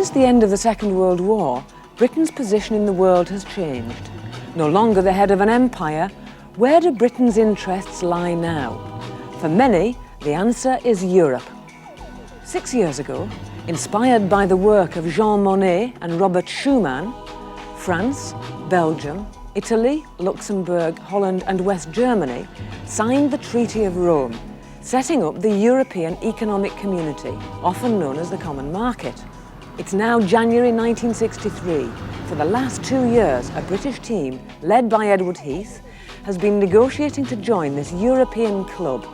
Since the end of the Second World War, Britain's position in the world has changed. No longer the head of an empire, where do Britain's interests lie now? For many, the answer is Europe. 6 years ago, inspired by the work of Jean Monnet and Robert Schuman, France, Belgium, Italy, Luxembourg, Holland and West Germany signed the Treaty of Rome, setting up the European Economic Community, often known as the Common Market. It's now January 1963. For the last 2 years, a British team, led by Edward Heath, has been negotiating to join this European club.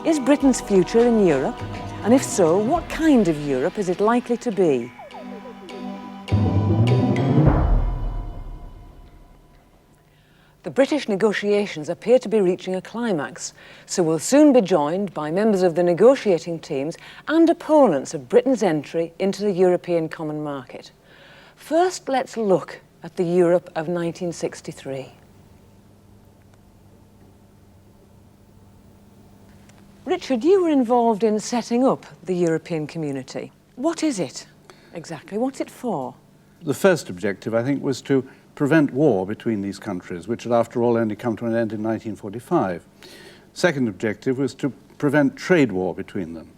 Is Britain's future in Europe? And if so, what kind of Europe is it likely to be? The British negotiations appear to be reaching a climax, so we'll soon be joined by members of the negotiating teams and opponents of Britain's entry into the European Common Market. First, let's look at the Europe of 1963. Richard, you were involved in setting up the European Community. What is it exactly? What's it for? The first objective, I think, was to prevent war between these countries, which had after all only come to an end in 1945. Second objective was to prevent trade war between them.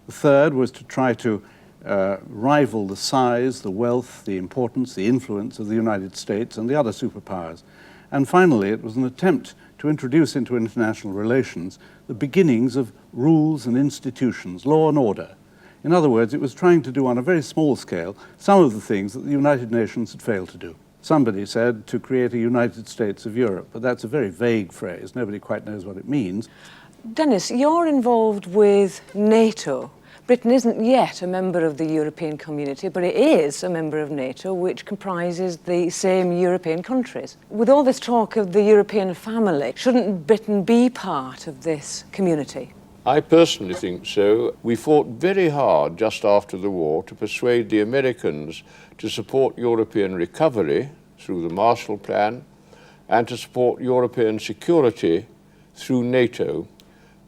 The third was to try to rival the size, the wealth, the importance, the influence of the United States and the other superpowers. And finally, it was an attempt to introduce into international relations the beginnings of rules and institutions, law and order. In other words, it was trying to do on a very small scale some of the things that the United Nations had failed to do. Somebody said to create a United States of Europe, but that's a very vague phrase. Nobody quite knows what it means. Dennis, you're involved with NATO. Britain isn't yet a member of the European Community, but it is a member of NATO, which comprises the same European countries. With all this talk of the European family, shouldn't Britain be part of this community? I personally think so. We fought very hard just after the war to persuade the Americans to support European recovery through the Marshall Plan and to support European security through NATO.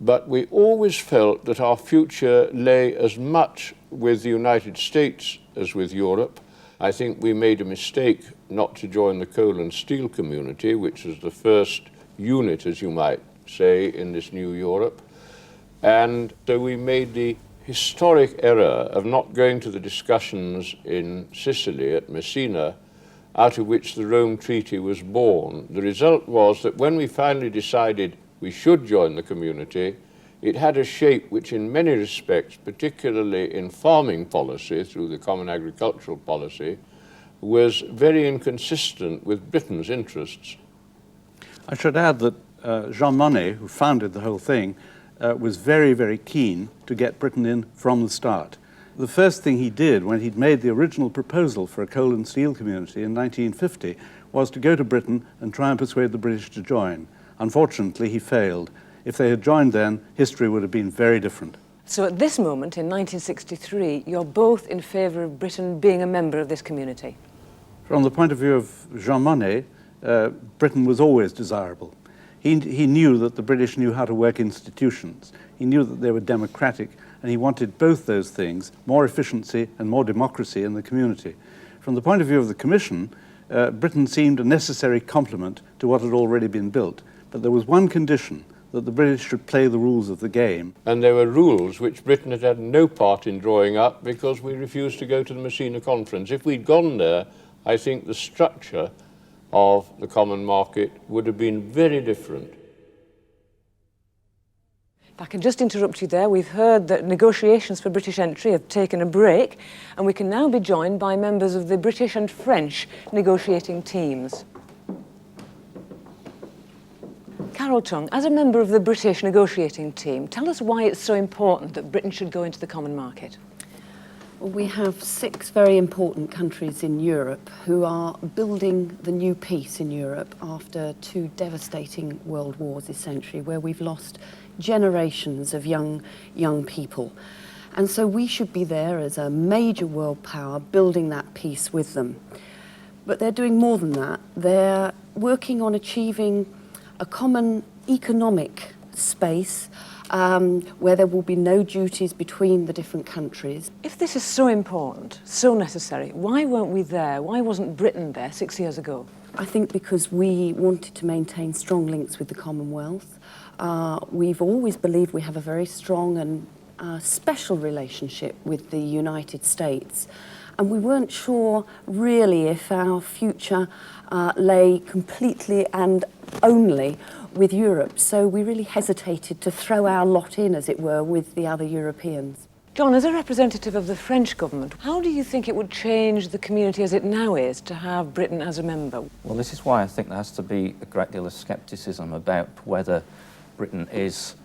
But we always felt that our future lay as much with the United States as with Europe. I think we made a mistake not to join the coal and steel community, which was the first unit, as you might say, in this new Europe. And so we made the historic error of not going to the discussions in Sicily at Messina, out of which the Rome Treaty was born. The result was that when we finally decided we should join the community, it had a shape which in many respects, particularly in farming policy through the Common Agricultural Policy, was very inconsistent with Britain's interests. I should add that Jean Monnet, who founded the whole thing, was very, very keen to get Britain in from the start. The first thing he did when he'd made the original proposal for a coal and steel community in 1950 was to go to Britain and try and persuade the British to join. Unfortunately, he failed. If they had joined then, history would have been very different. So at this moment, in 1963, you're both in favour of Britain being a member of this community? From the point of view of Jean Monnet, Britain was always desirable. He knew that the British knew how to work institutions. He knew that they were democratic, and he wanted both those things, more efficiency and more democracy in the community. From the point of view of the Commission, Britain seemed a necessary complement to what had already been built. But there was one condition, that the British should play the rules of the game. And there were rules which Britain had had no part in drawing up because we refused to go to the Messina Conference. If we'd gone there, I think the structure of the common market would have been very different. If I can just interrupt you there, we've heard that negotiations for British entry have taken a break, and we can now be joined by members of the British and French negotiating teams. Carol Tung, as a member of the British negotiating team, tell us why it's so important that Britain should go into the common market. We have 6 very important countries in Europe who are building the new peace in Europe after 2 devastating world wars, essentially, where we've lost generations of young people. And so we should be there as a major world power building that peace with them. But they're doing more than that. They're working on achieving a common economic space where there will be no duties between the different countries. If this is so important, so necessary, why weren't we there? Why wasn't Britain there 6 years ago? I think because we wanted to maintain strong links with the Commonwealth. We've always believed we have a very strong and special relationship with the United States. And we weren't sure really if our future lay completely and only with Europe. So we really hesitated to throw our lot in, as it were, with the other Europeans. John, as a representative of the French government, how do you think it would change the community as it now is to have Britain as a member? Well, this is why I think there has to be a great deal of scepticism about whether Britain is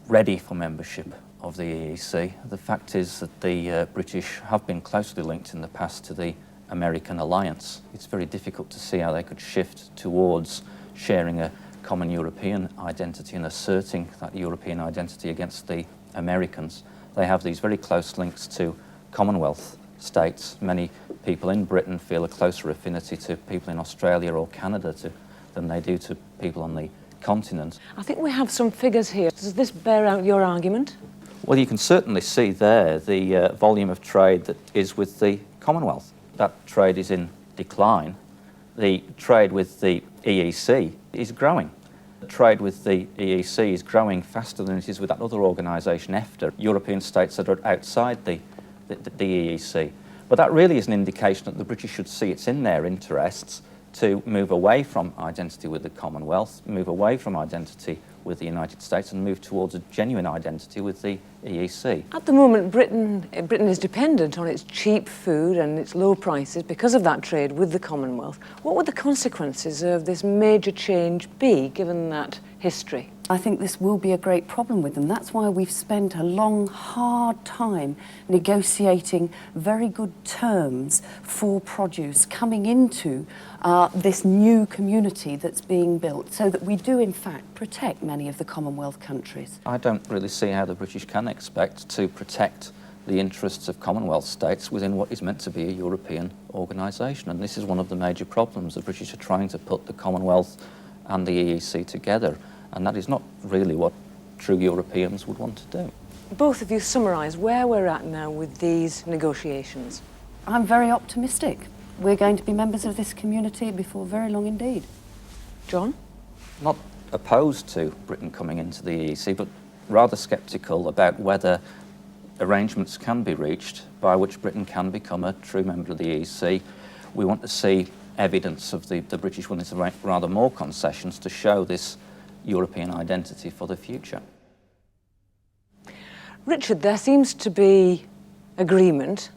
ready for membership of the EEC. The fact is that the British have been closely linked in the past to the American alliance. It's very difficult to see how they could shift towards sharing a common European identity and asserting that European identity against the Americans. They have these very close links to Commonwealth states. Many people in Britain feel a closer affinity to people in Australia or Canada than they do to people on the continent. I think we have some figures here. Does this bear out your argument? Well, you can certainly see there the volume of trade that is with the Commonwealth. That trade is in decline. The trade with the EEC is growing. The trade with the EEC is growing faster than it is with that other organisation, EFTA, European states that are outside the EEC. But that really is an indication that the British should see it's in their interests to move away from identity with the Commonwealth, move away from identity with the United States and move towards a genuine identity with the EEC. At the moment, Britain is dependent on its cheap food and its low prices because of that trade with the Commonwealth. What would the consequences of this major change be, given that history? I think this will be a great problem with them. That's why we've spent a long, hard time negotiating very good terms for produce coming into this new community that's being built, so that we do, in fact, protect many of the Commonwealth countries. I don't really see how the British can expect to protect the interests of Commonwealth states within what is meant to be a European organisation. And this is one of the major problems. The British are trying to put the Commonwealth and the EEC together. And that is not really what true Europeans would want to do. Both of you summarise where we're at now with these negotiations. I'm very optimistic. We're going to be members of this community before very long indeed. John? Not opposed to Britain coming into the EEC, but rather sceptical about whether arrangements can be reached by which Britain can become a true member of the EEC. We want to see evidence of the British willingness to make rather more concessions to show this European identity for the future. Richard, there seems to be agreement,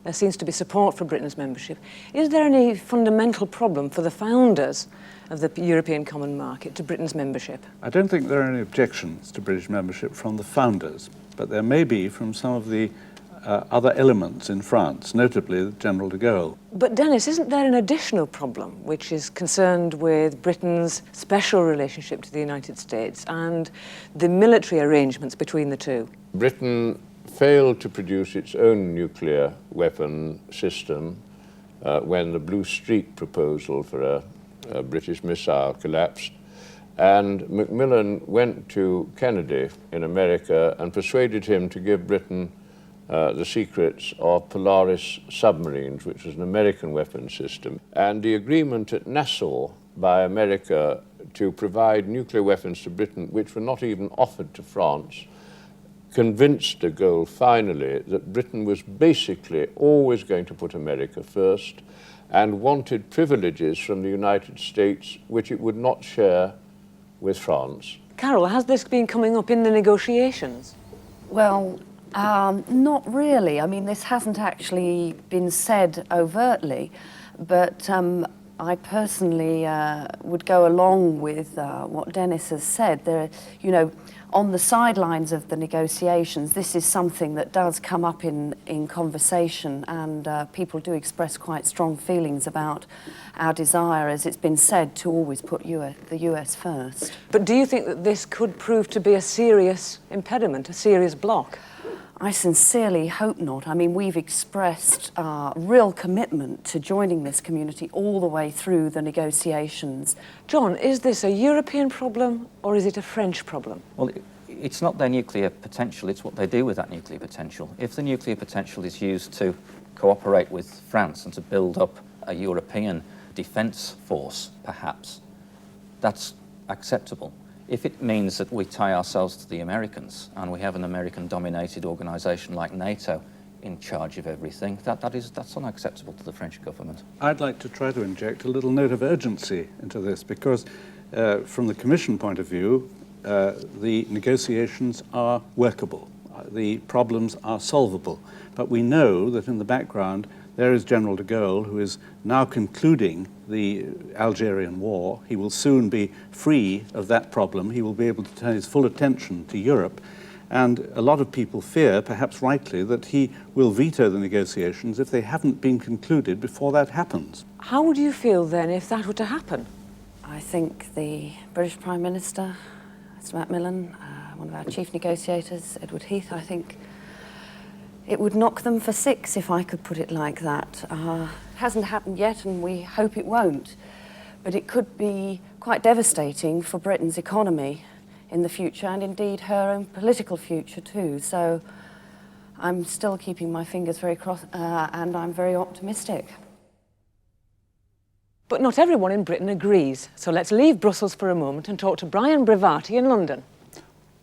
there seems to be support for Britain's membership. Is there any fundamental problem for the founders of the European Common Market to Britain's membership? I don't think there are any objections to British membership from the founders, but there may be from some of the other elements in France, notably General de Gaulle. But Dennis, isn't there an additional problem which is concerned with Britain's special relationship to the United States and the military arrangements between the two? Britain failed to produce its own nuclear weapon system when the Blue Streak proposal for a British missile collapsed. And Macmillan went to Kennedy in America and persuaded him to give Britain the secrets of Polaris submarines, which was an American weapon system. And the agreement at Nassau by America to provide nuclear weapons to Britain, which were not even offered to France, convinced de Gaulle finally that Britain was basically always going to put America first and wanted privileges from the United States which it would not share with France. Carol, has this been coming up in the negotiations? Well, not really. I mean, this hasn't actually been said overtly, but I personally would go along with what Dennis has said. There, you know, on the sidelines of the negotiations, this is something that does come up in conversation, and people do express quite strong feelings about our desire, as it's been said, to always put the US first. But do you think that this could prove to be a serious impediment, a serious block? I sincerely hope not. I mean, we've expressed real commitment to joining this community all the way through the negotiations. John, is this a European problem or is it a French problem? Well, It's not their nuclear potential, it's what they do with that nuclear potential. If the nuclear potential is used to cooperate with France and to build up a European defence force, perhaps, that's acceptable. If it means that we tie ourselves to the Americans and we have an American-dominated organisation like NATO in charge of everything, that's unacceptable to the French government. I'd like to try to inject a little note of urgency into this because from the Commission point of view, the negotiations are workable. The problems are solvable. But we know that in the background there is General de Gaulle, who is now concluding the Algerian war. He will soon be free of that problem. He will be able to turn his full attention to Europe. And a lot of people fear, perhaps rightly, that he will veto the negotiations if they haven't been concluded before that happens. How would you feel then if that were to happen? I think the British Prime Minister, Mr Macmillan, one of our chief negotiators, Edward Heath, I think it would knock them for six, if I could put it like that. It hasn't happened yet, and we hope it won't. But it could be quite devastating for Britain's economy in the future, and indeed her own political future too. So I'm still keeping my fingers very crossed, and I'm very optimistic. But not everyone in Britain agrees. So let's leave Brussels for a moment and talk to Brian Brivati in London.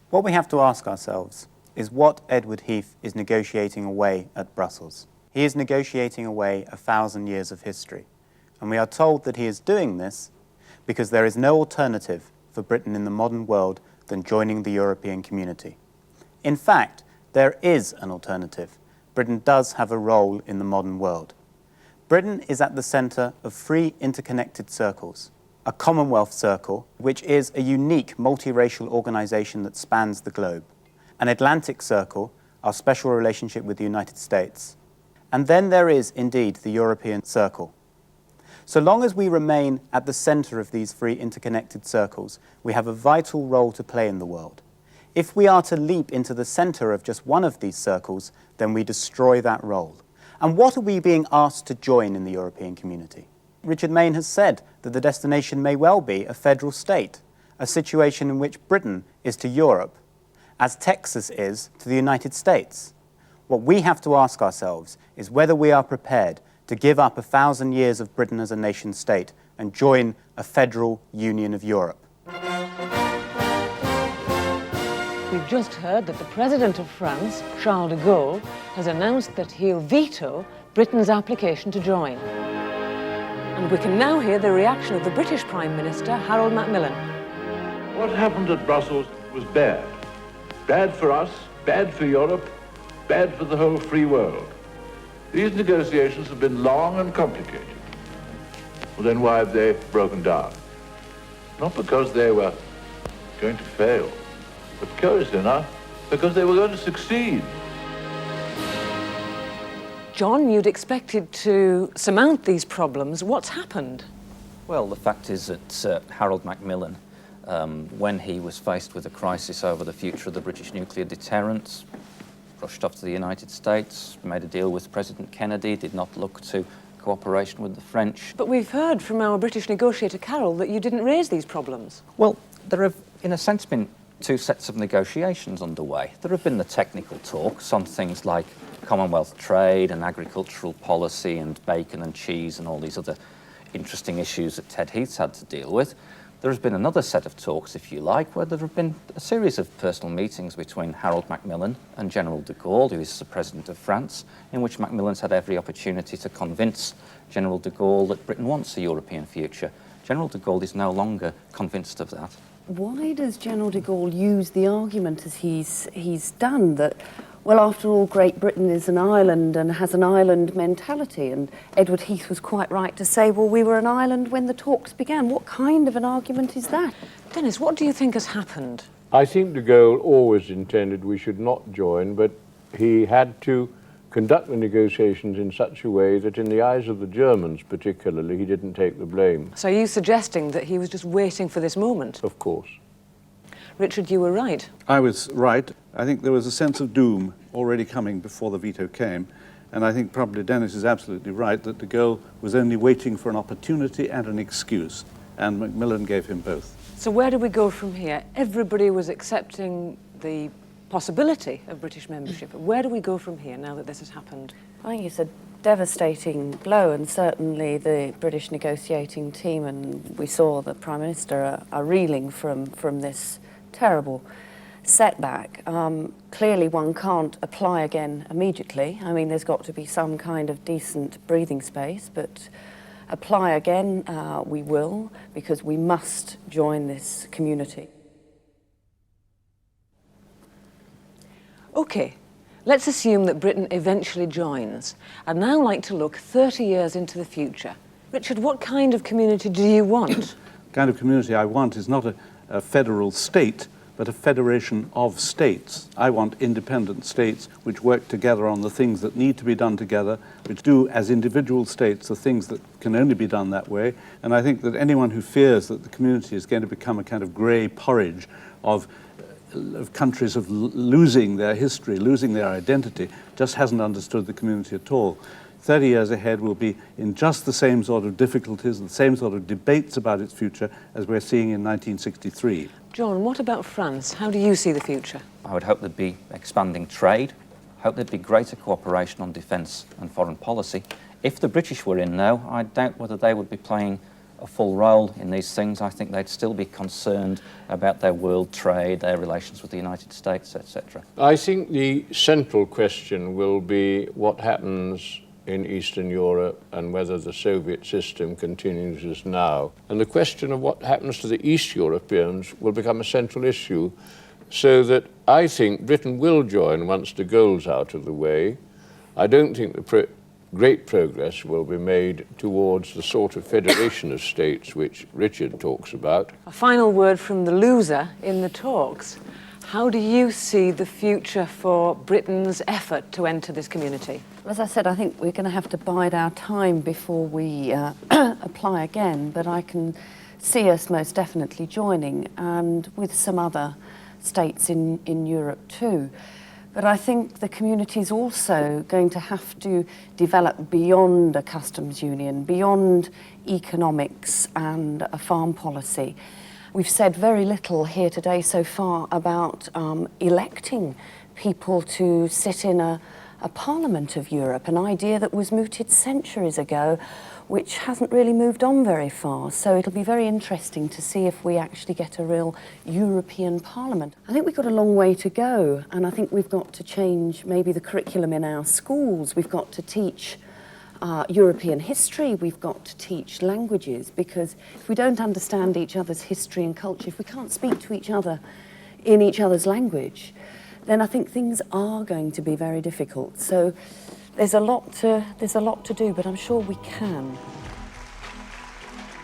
What we have to ask ourselves is what Edward Heath is negotiating away at Brussels. He is negotiating away 1,000 years of history. And we are told that he is doing this because there is no alternative for Britain in the modern world than joining the European community. In fact, there is an alternative. Britain does have a role in the modern world. Britain is at the centre of 3 interconnected circles. A Commonwealth circle, which is a unique multiracial organisation that spans the globe. An Atlantic circle, our special relationship with the United States. And then there is, indeed, the European circle. So long as we remain at the centre of these 3 interconnected circles, we have a vital role to play in the world. If we are to leap into the centre of just one of these circles, then we destroy that role. And what are we being asked to join in the European community? Richard Mayne has said that the destination may well be a federal state, a situation in which Britain is to Europe, as Texas is to the United States. What we have to ask ourselves is whether we are prepared to give up 1,000 years of Britain as a nation state and join a federal union of Europe. We've just heard that the President of France, Charles de Gaulle, has announced that he'll veto Britain's application to join. And we can now hear the reaction of the British Prime Minister, Harold Macmillan. What happened at Brussels was bad. Bad for us, bad for Europe, bad for the whole free world. These negotiations have been long and complicated. Well, then why have they broken down? Not because they were going to fail, but curiously enough, because they were going to succeed. John, you'd expected to surmount these problems. What's happened? Well, the fact is that Harold Macmillan, when he was faced with a crisis over the future of the British nuclear deterrent, rushed off to the United States, made a deal with President Kennedy, did not look to cooperation with the French. But we've heard from our British negotiator, Carol, that you didn't raise these problems. Well, there have, in a sense, been 2 sets of negotiations underway. There have been the technical talks on things like Commonwealth trade and agricultural policy and bacon and cheese and all these other interesting issues that Ted Heath's had to deal with. There has been another set of talks, if you like, where there have been a series of personal meetings between Harold Macmillan and General de Gaulle, who is the President of France, in which Macmillan's had every opportunity to convince General de Gaulle that Britain wants a European future. General de Gaulle is no longer convinced of that. Why does General de Gaulle use the argument as he's done that, well, after all, Great Britain is an island and has an island mentality? And Edward Heath was quite right to say, well, we were an island when the talks began. What kind of an argument is that? Dennis, what do you think has happened? I think de Gaulle always intended we should not join, but he had to conduct the negotiations in such a way that in the eyes of the Germans particularly, he didn't take the blame. So are you suggesting that he was just waiting for this moment? Of course. Richard, you were right. I was right. I think there was a sense of doom already coming before the veto came. And I think probably Dennis is absolutely right that de Gaulle was only waiting for an opportunity and an excuse. And Macmillan gave him both. So where do we go from here? Everybody was accepting the possibility of British membership. Where do we go from here now that this has happened? I think it's a devastating blow, and certainly the British negotiating team, and we saw the Prime Minister are reeling from this terrible setback. Clearly one can't apply again immediately. I mean, there's got to be some kind of decent breathing space, but apply again we will, because we must join this community. Okay, let's assume that Britain eventually joins. I'd now like to look 30 years into the future. Richard, what kind of community do you want? The kind of community I want is not a federal state, but a federation of states. I want independent states which work together on the things that need to be done together, which do as individual states the things that can only be done that way. And I think that anyone who fears that the community is going to become a kind of grey porridge of countries of losing their history, losing their identity, just hasn't understood the community at all. 30 years ahead will be in just the same sort of difficulties and the same sort of debates about its future as we're seeing in 1963. John, what about France? How do you see the future? I would hope there'd be expanding trade, hope there'd be greater cooperation on defence and foreign policy. If the British were in now, I doubt whether they would be playing a full role in these things. I think they'd still be concerned about their world trade, their relations with the United States, etc. I think the central question will be what happens in Eastern Europe and whether the Soviet system continues as now. And the question of what happens to the East Europeans will become a central issue, so that I think Britain will join once de Gaulle's out of the way. I don't think the great progress will be made towards the sort of federation of states which Richard talks about. A final word from the loser in the talks. How do you see the future for Britain's effort to enter this community? As I said, I think we're going to have to bide our time before we apply again, but I can see us most definitely joining, and with some other states in Europe too. But I think the community is also going to have to develop beyond a customs union, beyond economics and a farm policy. We've said very little here today so far about electing people to sit in a Parliament of Europe, an idea that was mooted centuries ago, which hasn't really moved on very far. So it'll be very interesting to see if we actually get a real European Parliament. I think we've got a long way to go, and I think we've got to change maybe the curriculum in our schools. We've got to teach European history, we've got to teach languages, because if we don't understand each other's history and culture, if we can't speak to each other in each other's language, then I think things are going to be very difficult. So there's a lot to do, but I'm sure we can.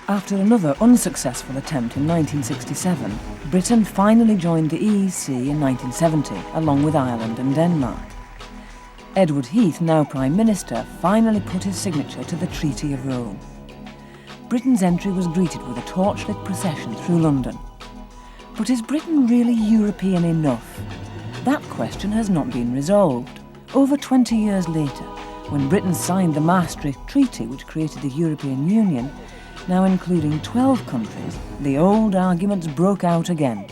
After another unsuccessful attempt in 1967, Britain finally joined the EEC in 1970, along with Ireland and Denmark. Edward Heath, now Prime Minister, finally put his signature to the Treaty of Rome. Britain's entry was greeted with a torchlit procession through London. But is Britain really European enough? That question has not been resolved. Over 20 years later, when Britain signed the Maastricht Treaty, which created the European Union, now including 12 countries, the old arguments broke out again.